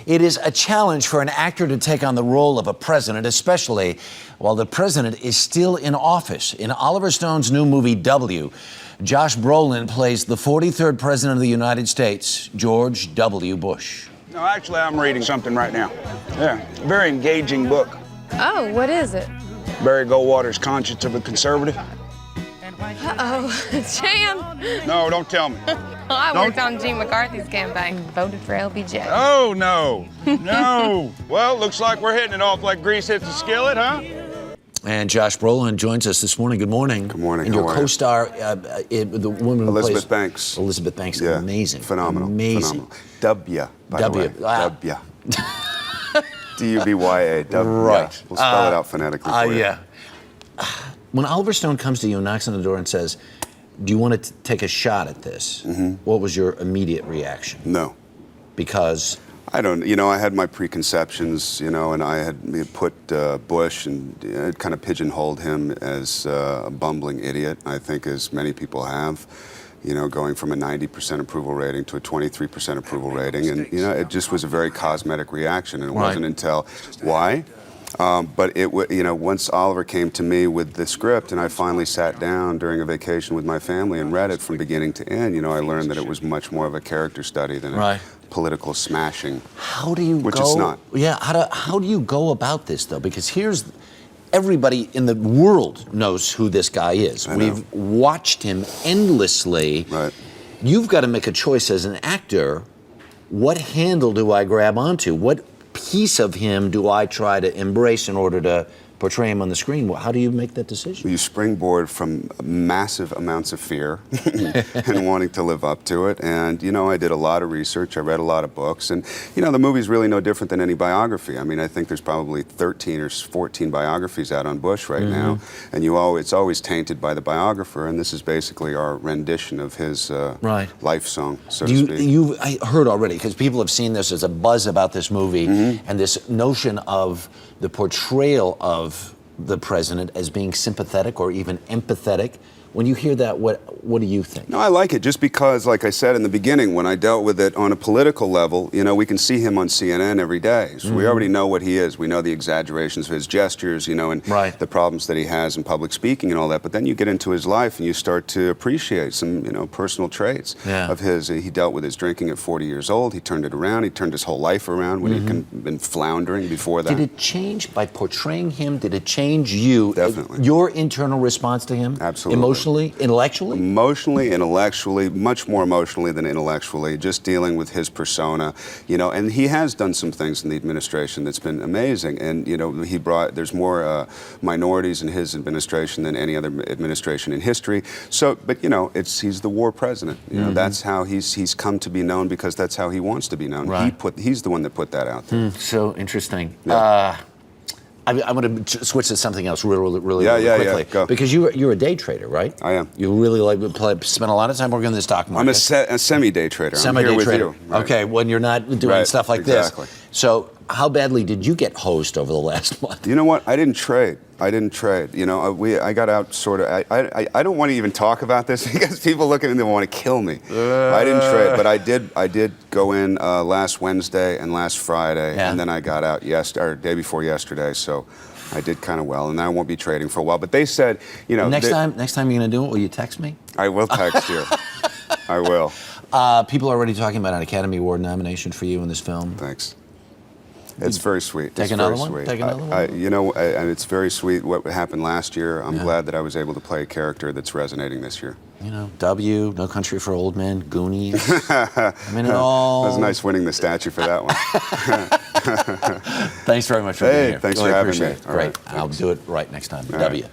It is a challenge for an actor to take on the role of a president, especially while the president is still in office. In Oliver Stone's new movie, W, Josh Brolin plays the 43rd president of the United States, George W. Bush. No, actually, I'm reading something right now. Yeah, very engaging book. Oh, what is it? Barry Goldwater's Conscience of a Conservative. Uh-oh, Jam. No, don't tell me. I worked on Gene McCarthy's campaign. Voted for LBJ. Oh, no. No. Well, looks like we're hitting it off like grease hits the skillet, huh? And Josh Brolin joins us this morning. Good morning. Good morning. And your co-star, the woman who Elizabeth plays... Banks. Elizabeth Banks. Yeah. Amazing. Phenomenal. Amazing. Phenomenal. W, by W. the way. W. D-U-B-Y-A. W. Right. We'll spell it out phonetically for you. Yeah. When Oliver Stone comes to you and knocks on the door and says, do you want to take a shot at this? Mm-hmm. What was your immediate reaction? No. Because? I don't, I had my preconceptions, and I had put Bush and kind of pigeonholed him as a bumbling idiot, I think, as many people have, going from a 90% approval rating to a 23% approval rating. And, it just was a very cosmetic reaction. And it wasn't until, why? But once Oliver came to me with the script and I finally sat down during a vacation with my family and read it from beginning to end, I learned that it was much more of a character study than a political smashing. How do you which go? it's not. Yeah. How do you go about this though? Because everybody in the world knows who this guy is. We've watched him endlessly. Right. You've got to make a choice as an actor. What handle do I grab onto? What piece of him do I try to embrace in order to portray him on the screen? How do you make that decision? You springboard from massive amounts of fear and wanting to live up to it. And, I did a lot of research. I read a lot of books. And, the movie's really no different than any biography. I mean, I think there's probably 13 or 14 biographies out on Bush right now. And it's always tainted by the biographer. And this is basically our rendition of his life song, so to speak. I heard already, because people have seen this as a buzz about this movie, and this notion of the portrayal of the president as being sympathetic or even empathetic. When you hear that, what do you think? No, I like it just because, like I said in the beginning, when I dealt with it on a political level, we can see him on CNN every day. So we already know what he is. We know the exaggerations of his gestures, and the problems that he has in public speaking and all that. But then you get into his life and you start to appreciate some, personal traits of his. He dealt with his drinking at 40 years old. He turned it around. He turned his whole life around when he'd been floundering before that. Did it change by portraying him? Did it change you? Definitely. Your internal response to him? Absolutely. Emotionally, intellectually? Emotionally, intellectually, much more emotionally than intellectually, just dealing with his persona, and he has done some things in the administration that's been amazing. And, there's more minorities in his administration than any other administration in history. So, but, he's the war president. That's how he's come to be known, because that's how he wants to be known. Right. He's the one that put that out there. So interesting. Yeah. I'm going to switch to something else really quickly. Yeah, go. Because you're a day trader, right? I am. You really spend a lot of time working in the stock market. I'm a semi-day trader. Semi-day I'm here trader. with you. Right. Okay, when you're not doing stuff like exactly. this. So how badly did you get hosed over the last month? You know what? I didn't trade. I got out sort of. I don't want to even talk about this because people look at me and they want to kill me. I didn't trade, but I did go in last Wednesday and last Friday, and then I got out day before yesterday. So I did kind of well, and I won't be trading for a while. But they said, next time you're going to do it, will you text me? I will text you. I will. People are already talking about an Academy Award nomination for you in this film. Thanks. It's very sweet. Take another one? And it's very sweet what happened last year. I'm glad that I was able to play a character that's resonating this year. W, No Country for Old Men, Goonies. I mean, it all... It was nice winning the statue for that one. Thanks very much for being here. Thanks for having me. Great. I'll do it right next time. W.